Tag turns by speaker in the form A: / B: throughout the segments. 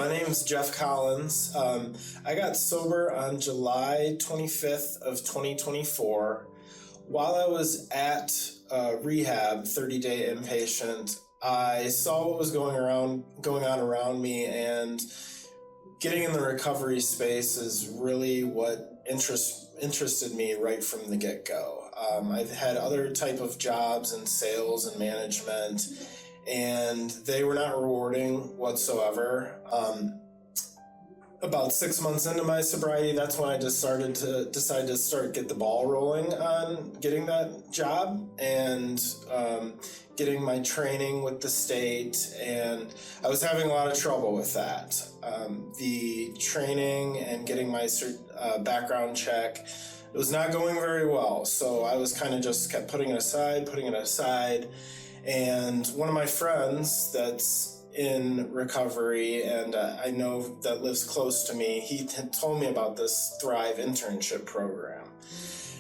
A: My name's Jeff Collin. I got sober on July 25th of 2024. While I was at rehab, 30-day inpatient, I saw what was going on around me, and getting in the recovery space is really what interested me right from the get-go. I've had other type of jobs in sales and management, and they were not rewarding whatsoever. About 6 months into my sobriety, that's when I decided to get the ball rolling on getting that job and getting my training with the state, and I was having a lot of trouble with that. The training and getting my background check, it was not going very well, so I was kind of just kept putting it aside, and one of my friends that's in recovery, and I know that lives close to me, he had told me about this Thrive internship program.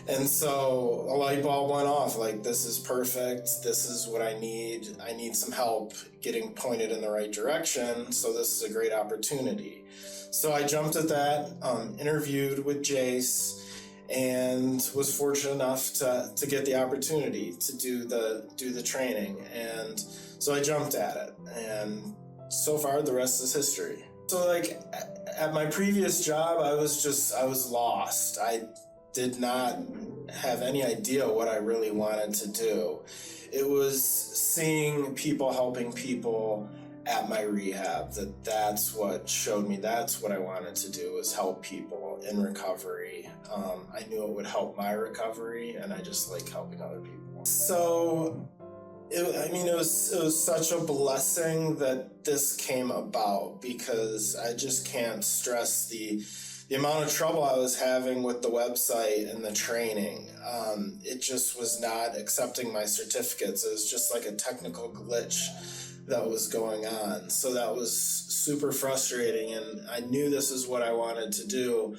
A: And so a light bulb went off, like, this is perfect. This is what I need. I need some help getting pointed in the right direction. So this is a great opportunity. So I jumped at that, interviewed with Jace, and was fortunate enough to get the opportunity to do the training. And so I jumped at it, and so far the rest is history. So like at my previous job, I was lost. I did not have any idea what I really wanted to do. It was seeing people helping people at my rehab, that's what showed me that's what I wanted to do, was help people in recovery. I knew it would help my recovery, and I just like helping other people. So it was such a blessing that this came about, because I just can't stress the amount of trouble I was having with the website and the training. It just was not accepting my certificates. It was just like a technical glitch that was going on. So that was super frustrating, and I knew this is what I wanted to do,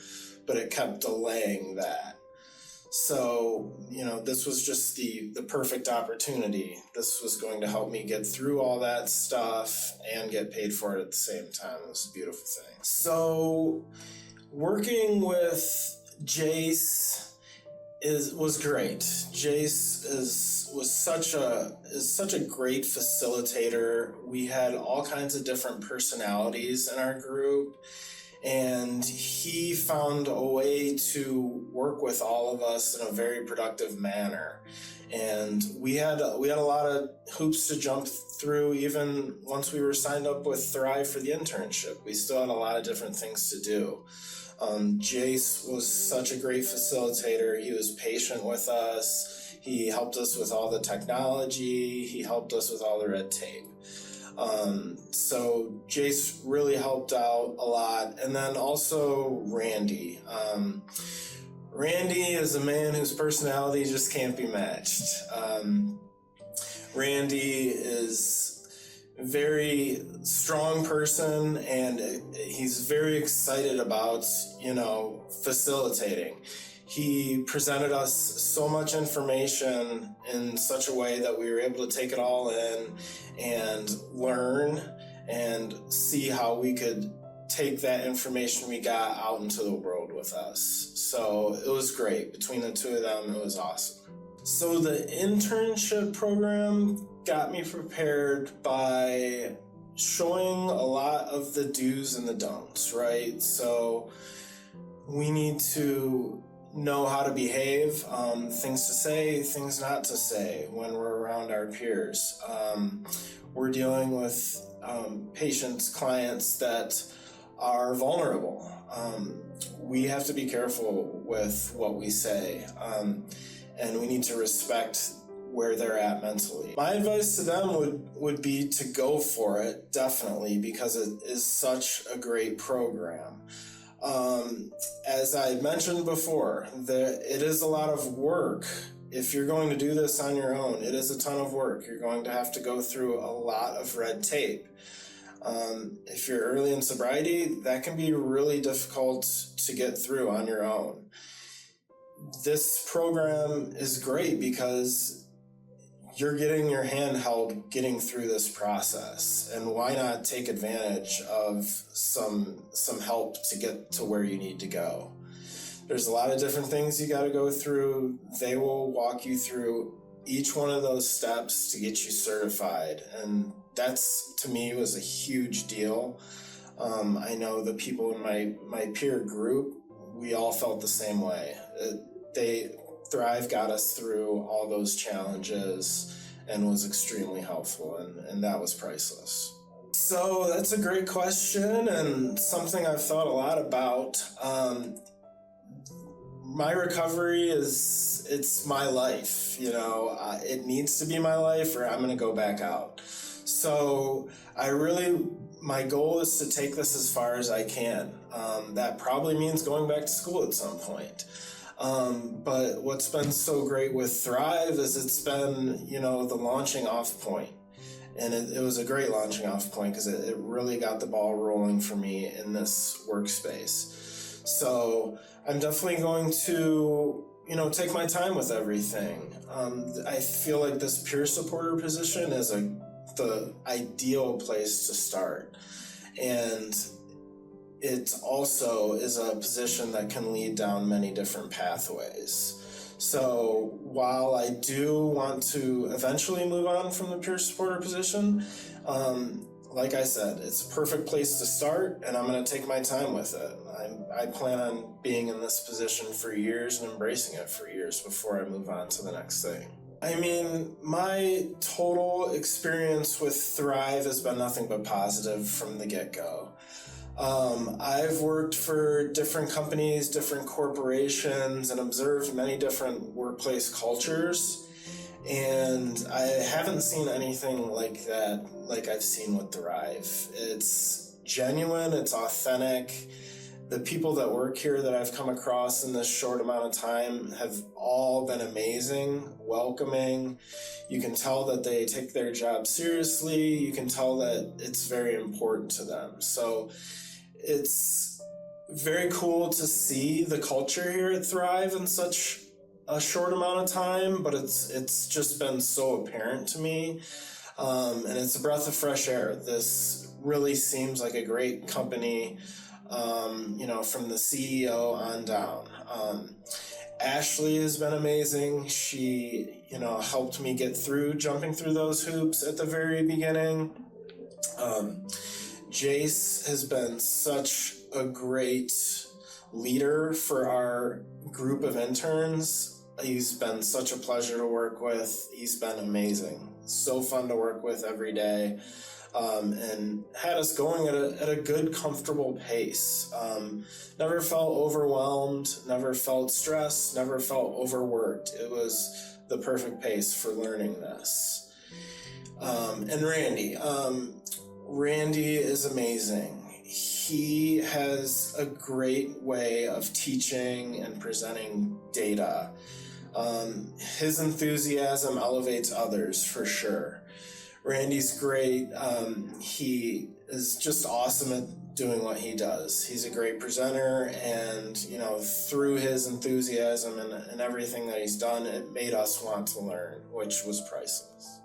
A: but it kept delaying that. So, this was just the perfect opportunity. This was going to help me get through all that stuff and get paid for it at the same time. It was a beautiful thing. So working with Jace was great. Jace is such a great facilitator. We had all kinds of different personalities in our group, and he found a way to work with all of us in a very productive manner. And we had a lot of hoops to jump through. Even once we were signed up with Thrive for the internship, we still had a lot of different things to do. Jace was such a great facilitator. He was patient with us. He helped us with all the technology. He helped us with all the red tape. So Jace really helped out a lot. And then also Randy. Randy is a man whose personality just can't be matched. Randy is a very strong person, and he's very excited about, facilitating. He presented us so much information in such a way that we were able to take it all in and learn and see how we could take that information we got out into the world with us. So it was great. Between the two of them, it was awesome. So the internship program got me prepared by showing a lot of the do's and the don'ts, right? So we need to know how to behave, things to say, things not to say when we're around our peers. We're dealing with patients, clients that are vulnerable. We have to be careful with what we say, and we need to respect where they're at mentally. My advice to them would be to go for it, definitely, because it is such a great program. As I mentioned before, it is a lot of work. If you're going to do this on your own, it is a ton of work. You're going to have to go through a lot of red tape. If you're early in sobriety, that can be really difficult to get through on your own. This program is great because you're getting your hand held getting through this process, and why not take advantage of some help to get to where you need to go. There's a lot of different things you got to go through. They will walk you through each one of those steps to get you certified, and that's, to me, was a huge deal. I know the people in my peer group, we all felt the same way. Thrive got us through all those challenges and was extremely helpful, and that was priceless. So that's a great question and something I've thought a lot about. My recovery it's my life, it needs to be my life or I'm going to go back out. So my goal is to take this as far as I can. That probably means going back to school at some point. But what's been so great with Thrive is it's been, the launching off point. And it was a great launching off point because it really got the ball rolling for me in this workspace. So I'm definitely going to, take my time with everything. I feel like this peer supporter position is the ideal place to start. And it also is a position that can lead down many different pathways. So while I do want to eventually move on from the peer supporter position, like I said, it's a perfect place to start, and I'm going to take my time with it. I plan on being in this position for years and embracing it for years before I move on to the next thing. I mean, my total experience with Thrive has been nothing but positive from the get-go. I've worked for different companies, different corporations, and observed many different workplace cultures, and I haven't seen anything like that like I've seen with Thrive. It's genuine, it's authentic. The people that work here that I've come across in this short amount of time have all been amazing, welcoming. You can tell that they take their job seriously. You can tell that it's very important to them. So it's very cool to see the culture here at Thrive in such a short amount of time, but it's just been so apparent to me. And it's a breath of fresh air. This really seems like a great company. From the CEO on down. Ashley has been amazing. She, helped me get through jumping through those hoops at the very beginning. Jace has been such a great leader for our group of interns. He's been such a pleasure to work with. He's been amazing. So fun to work with every day. And had us going at a good, comfortable pace. Never felt overwhelmed, never felt stressed, never felt overworked. It was the perfect pace for learning this. And Randy. Randy is amazing. He has a great way of teaching and presenting data. His enthusiasm elevates others for sure. Randy's great. He is just awesome at doing what he does. He's a great presenter, and through his enthusiasm and everything that he's done, it made us want to learn, which was priceless.